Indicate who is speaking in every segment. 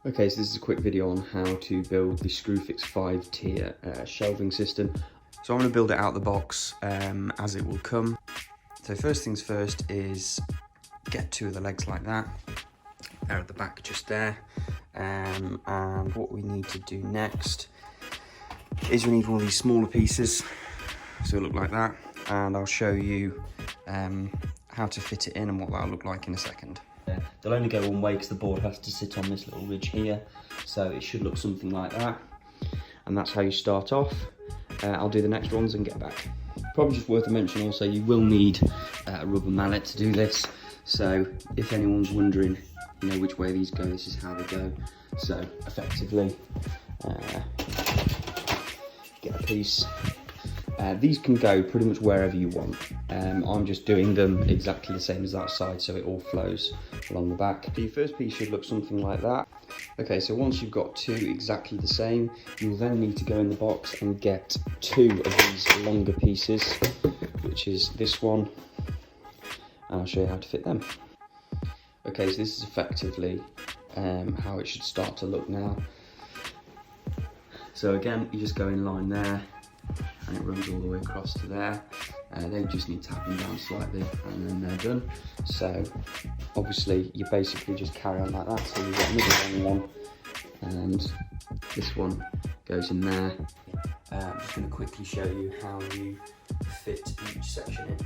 Speaker 1: Okay, so this is a quick video on how to build the Screwfix 5-tier shelving system. So I'm going to build it out the box as it will come. So first things first is get two of the legs like that. They're at the back just there. And what we need to do next is we need one of these smaller pieces. So it'll look like that. And I'll show you how to fit it in and what that'll look like in a second. They'll only go one way because the board has to sit on this little ridge here, so it should look something like that, and that's how you start off. I'll do the next ones and get back. Probably just worth a mention also, you will need a rubber mallet to do this, so if anyone's wondering, you know, which way these go, this is how they go. So effectively, get a piece. These can go pretty much wherever you want. I'm just doing them exactly the same as that side, so it all flows along the back. The first piece should look something like that. Okay, so once you've got two exactly the same, you'll then need to go in the box and get two of these longer pieces, which is this one, and I'll show you how to fit them. Okay, so this is effectively how it should start to look now. So again, you just go in line there, and it runs all the way across to there. They just need tapping down slightly and then they're done. So obviously you basically just carry on like that. So you've got another long one and this one goes in there. I'm just going to quickly show you how you fit each section in.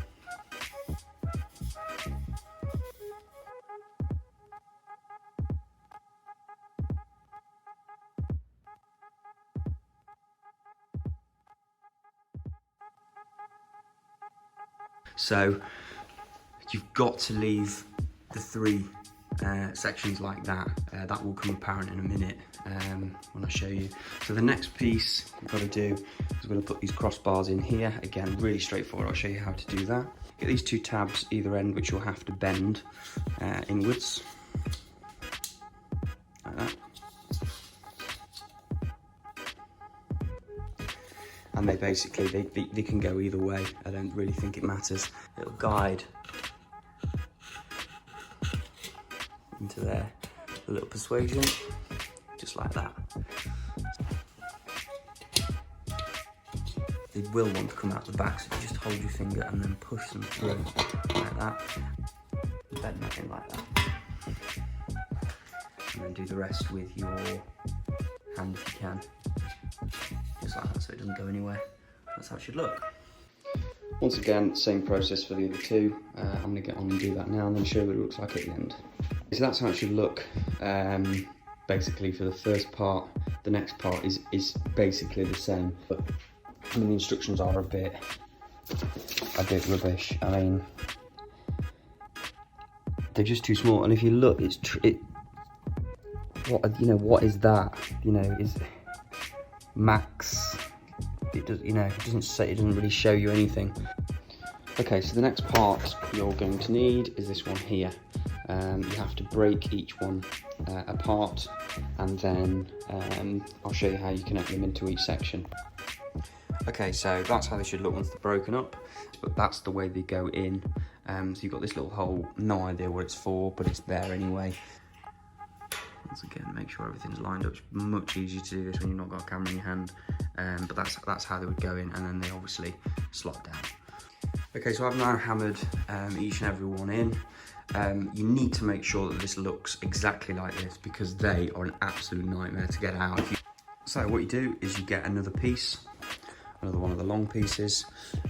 Speaker 1: So you've got to leave the three sections like that. That will come apparent in a minute when I show you. So the next piece we've got to do is we're going to put these crossbars in here. Again, really straightforward. I'll show you how to do that. Get these two tabs either end, which you'll have to bend inwards like that. And they basically, they can go either way. I don't really think it matters. It'll guide into there, a little persuasion, just like that. They will want to come out the back, so you just hold your finger and then push them through like that. Bend that in like that. And then do the rest with your hand if you can. Just like that, so it doesn't go anywhere. That's how it should look. Once again, same process for the other two. I'm going to get on and do that now and then show you what it looks like at the end. So that's how it should look basically for the first part. The next part is basically the same, but I mean, the instructions are a bit rubbish. I mean, they're just too small, and if you look, what is that? You know, is max. It does, you know, it doesn't really show you anything. Okay, so the next part you're going to need is this one here. You have to break each one apart, and then I'll show you how you connect them into each section. Okay, so that's how they should look once they're broken up, but that's the way they go in. So you've got this little hole, no idea what it's for, but it's there anyway. Once again, make sure everything's lined up. It's much easier to do this when you've not got a camera in your hand, but that's how they would go in, and then they obviously slot down. Okay, so I've now hammered each and every one in. You need to make sure that this looks exactly like this, because they are an absolute nightmare to get out. So what you do is you get another piece, another one of the long pieces,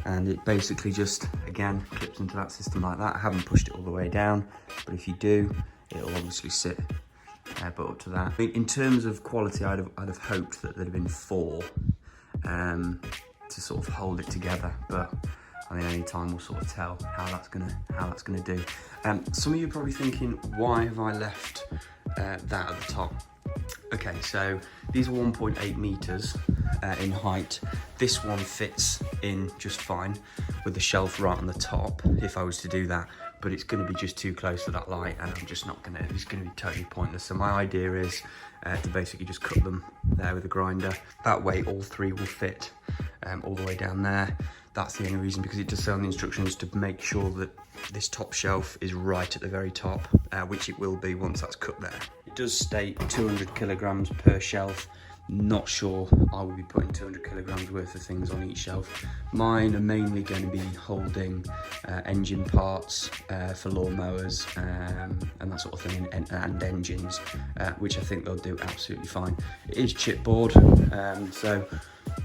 Speaker 1: and it basically just, again, clips into that system like that. I haven't pushed it all the way down, but if you do, it'll obviously sit but up to that. In terms of quality, I'd have hoped that there'd have been four to sort of hold it together, but I mean, any time will sort of tell how that's gonna do. Some of you are probably thinking, why have I left that at the top? Okay, so these are 1.8 meters in height. This one fits in just fine with the shelf right on the top if I was to do that, but it's going to be just too close to that light, and I'm just not gonna, it's going to be totally pointless. So my idea is to basically just cut them there with a grinder. That way all three will fit all the way down there. That's the only reason, because it does say on the instructions to make sure that this top shelf is right at the very top, which it will be once that's cut there. It does state 200 kilograms per shelf. Not sure I will be putting 200 kilograms worth of things on each shelf. Mine are mainly going to be holding engine parts for lawnmowers and that sort of thing, and engines, which I think they'll do absolutely fine. It is chipboard, so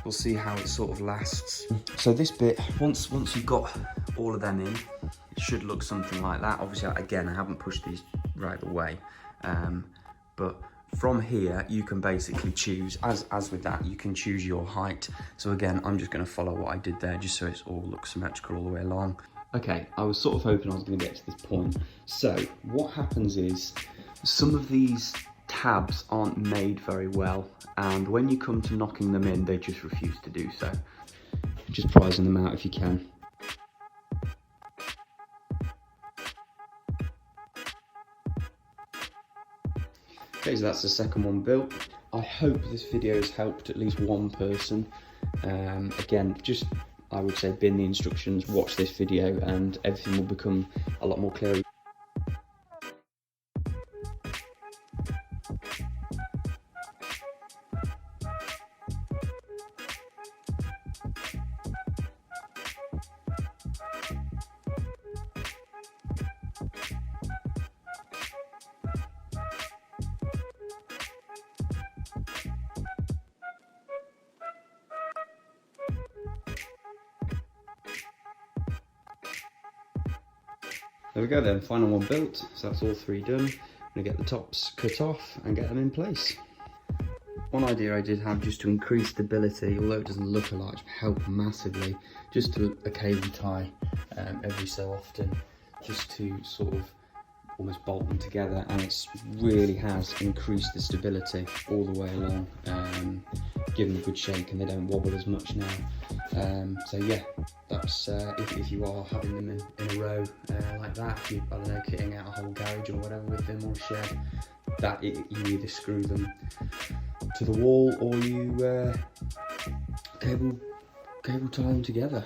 Speaker 1: we'll see how it sort of lasts. So this bit, once you've got all of them in, it should look something like that. Obviously, again, I haven't pushed these right away, but from here you can basically choose, as with that, you can choose your height. So again, I'm just going to follow what I did there, just so it's all looks symmetrical all the way along. Okay, I was sort of hoping I was going to get to this point. So what happens is, some of these tabs aren't made very well, and when you come to knocking them in, they just refuse to do so. Just prizing them out if you can. Okay, so that's the second one built. I hope this video has helped at least one person. Again, just, I would say, bin the instructions, watch this video, and everything will become a lot more clear. There we go then, final one built, so that's all three done. I'm going to get the tops cut off and get them in place. One idea I did have, just to increase stability, although it doesn't look a lot, help massively, just to a cable tie every so often, just to sort of almost bolt them together, and it really has increased the stability all the way along, give them a good shake and they don't wobble as much now. So yeah, that's if you are having them in a row like that, if you, I don't know, kitting out a whole garage or whatever with them, or a shed, that you either screw them to the wall or you cable tie them together.